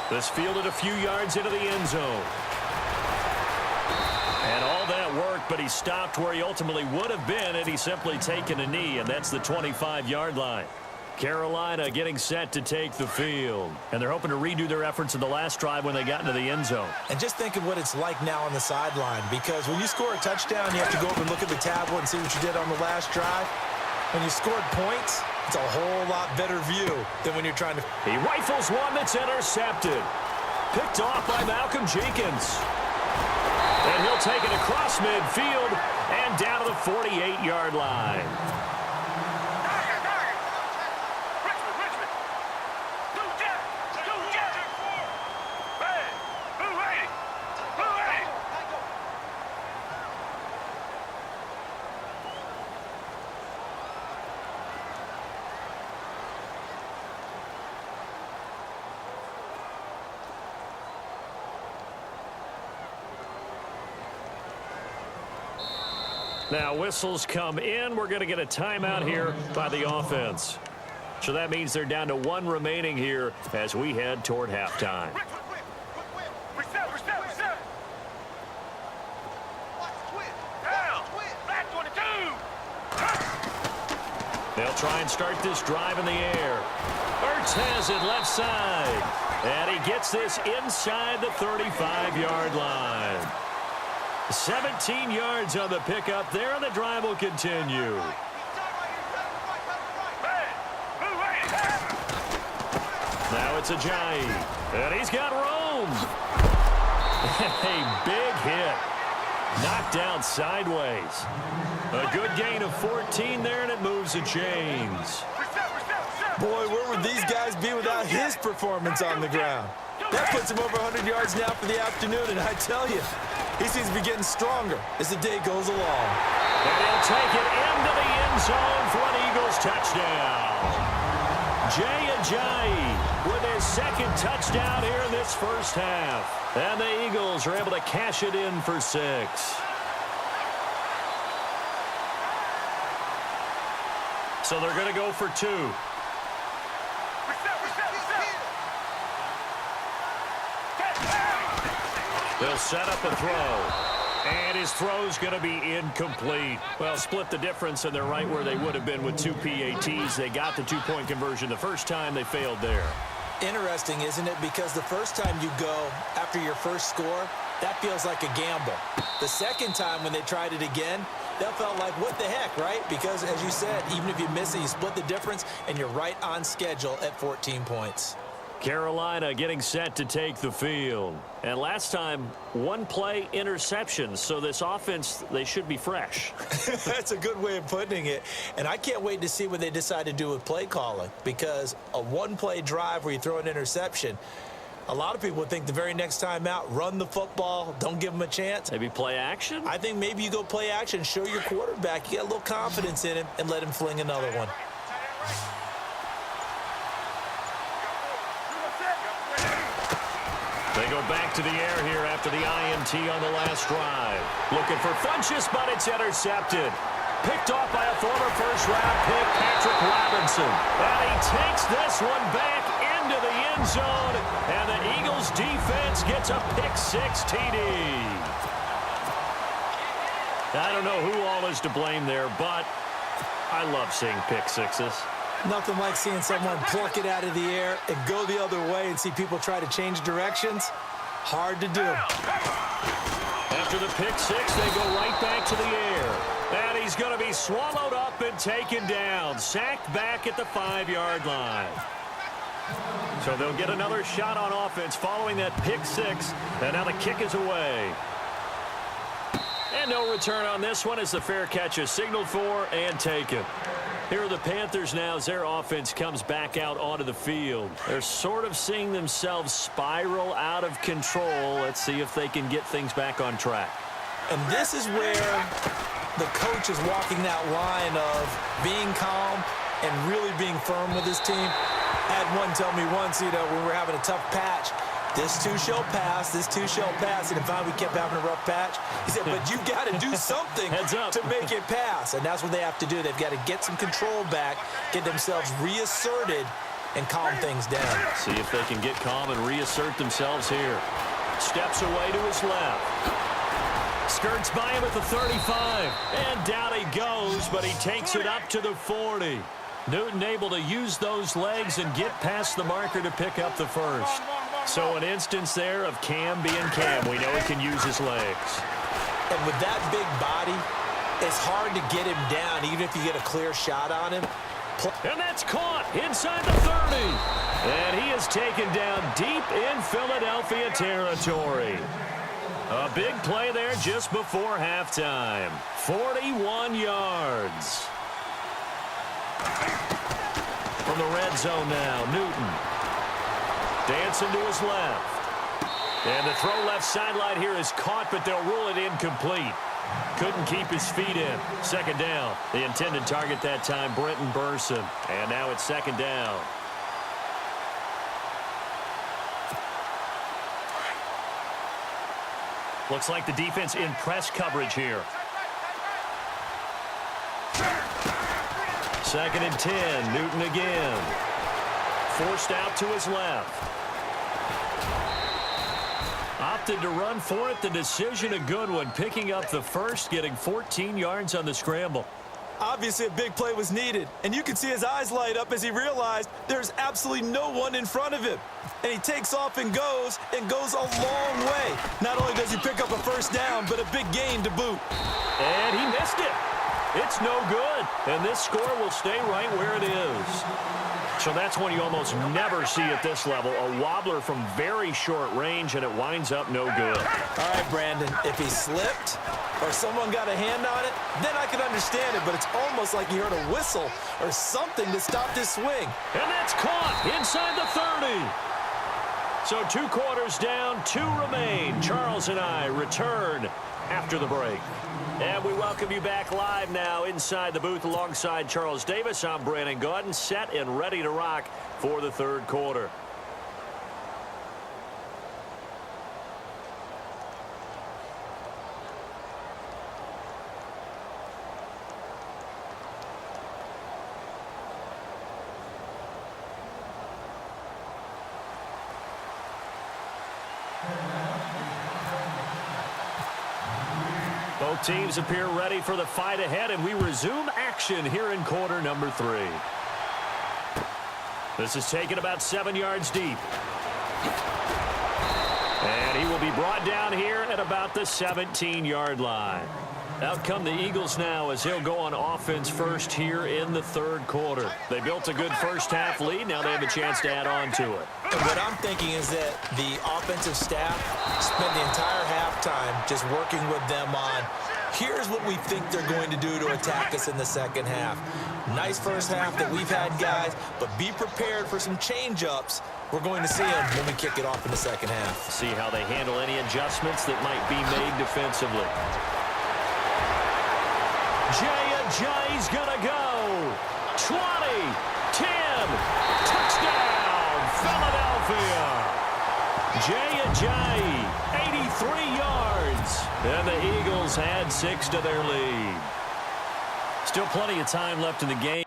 This fielded a few yards into the end zone. And all that work, but he stopped where he ultimately would have been had he simply taken a knee, and that's the 25-yard line. Carolina getting set to take the field. And they're hoping to redo their efforts in the last drive when they got into the end zone. And just think of what it's like now on the sideline, because when you score a touchdown, you have to go over and look at the tablet and see what you did on the last drive. When you scored points, it's a whole lot better view than when you're trying to... He rifles one that's intercepted. Picked off by Malcolm Jenkins. And he'll take it across midfield and down to the 48-yard line. Now whistles come in. We're going to get a timeout here by the offense. So that means they're down to one remaining here as we head toward halftime. They'll try and start this drive in the air. Ertz has it left side. And he gets this inside the 35-yard line. 17 yards on the pickup there, and the drive will continue. Now it's Ajayi, and he's got room. A big hit. Knocked down sideways. A good gain of 14 there, and it moves the chains. Boy, where would these guys be without his performance on the ground? That puts him over 100 yards now for the afternoon, and I tell you, he seems to be getting stronger as the day goes along. And he'll take it into the end zone for an Eagles touchdown. Jay Ajayi with his second touchdown here in this first half. And the Eagles are able to cash it in for 6. So they're going to go for 2. They'll set up a throw. And his throw's going to be incomplete. Well, split the difference, and they're right where they would have been with 2 PATs. They got the 2-point conversion the first time. They failed there. Interesting, isn't it? Because the first time you go after your first score, that feels like a gamble. The second time when they tried it again, that felt like, what the heck, right? Because, as you said, even if you miss it, you split the difference, and you're right on schedule at 14 points. Carolina getting set to take the field. And last time, one-play interception. So this offense, they should be fresh. That's a good way of putting it. And I can't wait to see what they decide to do with play calling. Because a one-play drive where you throw an interception, a lot of people think the very next time out, run the football, don't give them a chance. Maybe play action? I think maybe you go play action, show your quarterback you got a little confidence in him, and let him fling another one. They go back to the air here after the INT on the last drive. Looking for Funchess, but it's intercepted. Picked off by a former first-round pick, Patrick Robinson. And he takes this one back into the end zone. And the Eagles defense gets a pick-6 TD. I don't know who all is to blame there, but I love seeing pick-6s. Nothing like seeing someone pluck it out of the air and go the other way and see people try to change directions. Hard to do. After the pick-6, they go right back to the air. And he's going to be swallowed up and taken down. Sacked back at the 5-yard line. So they'll get another shot on offense following that pick-6. And now the kick is away. And no return on this one as the fair catch is signaled for and taken. Here are the Panthers now as their offense comes back out onto the field. They're sort of seeing themselves spiral out of control. Let's see if they can get things back on track. And this is where the coach is walking that line of being calm and really being firm with his team. I had one tell me once, when we were having a tough patch, this too shall pass, this too shall pass. And if we kept having a rough patch, he said, but you got to do something to make it pass. And that's what they have to do. They've got to get some control back, get themselves reasserted, and calm things down. See if they can get calm and reassert themselves here. Steps away to his left. Skirts by him at the 35. And down he goes, but he takes it up to the 40. Newton able to use those legs and get past the marker to pick up the first. So an instance there of Cam being Cam. We know he can use his legs. And with that big body, it's hard to get him down, even if you get a clear shot on him. And that's caught inside the 30. And he is taken down deep in Philadelphia territory. A big play there just before halftime. 41 yards. From the red zone now, Newton. Dancing to his left. And the throw left sideline here is caught, but they'll rule it incomplete. Couldn't keep his feet in. Second down. The intended target that time, Brenton Burson. And now it's second down. Looks like the defense in press coverage here. Second and 10. Newton again. Forced out to his left. Opted to run for it. The decision a good one. Picking up the first, getting 14 yards on the scramble. Obviously, a big play was needed, and you can see his eyes light up as he realized there's absolutely no one in front of him. And he takes off and goes a long way. Not only does he pick up a first down, but a big gain to boot. And he missed it. It's no good. And this score will stay right where it is. So that's one you almost never see at this level. A wobbler from very short range, and it winds up no good. All right, Brandon, if he slipped or someone got a hand on it, then I could understand it, but it's almost like you heard a whistle or something to stop this swing. And that's caught inside the 30. So 2 quarters down, 2 remain. Charles and I return after the break. And we welcome you back live now inside the booth alongside Charles Davis. I'm Brandon Gaudin, set and ready to rock for the third quarter. Both teams appear ready for the fight ahead, and we resume action here in quarter number 3. This is taken about 7 yards deep. And he will be brought down here at about the 17-yard line. Out come the Eagles now as he'll go on offense first here in the third quarter. They built a good first-half lead. Now they have a chance to add on to it. And what I'm thinking is that the offensive staff spent the entire halftime just working with them on, here's what we think they're going to do to attack us in the second half. Nice first half that we've had, guys, but be prepared for some change-ups. We're going to see them when we kick it off in the second half. See how they handle any adjustments that might be made defensively. Jay's gonna go. 20, 10, touchdown, Philadelphia. Jay, 83 yards. And the Eagles add 6 to their lead. Still plenty of time left in the game.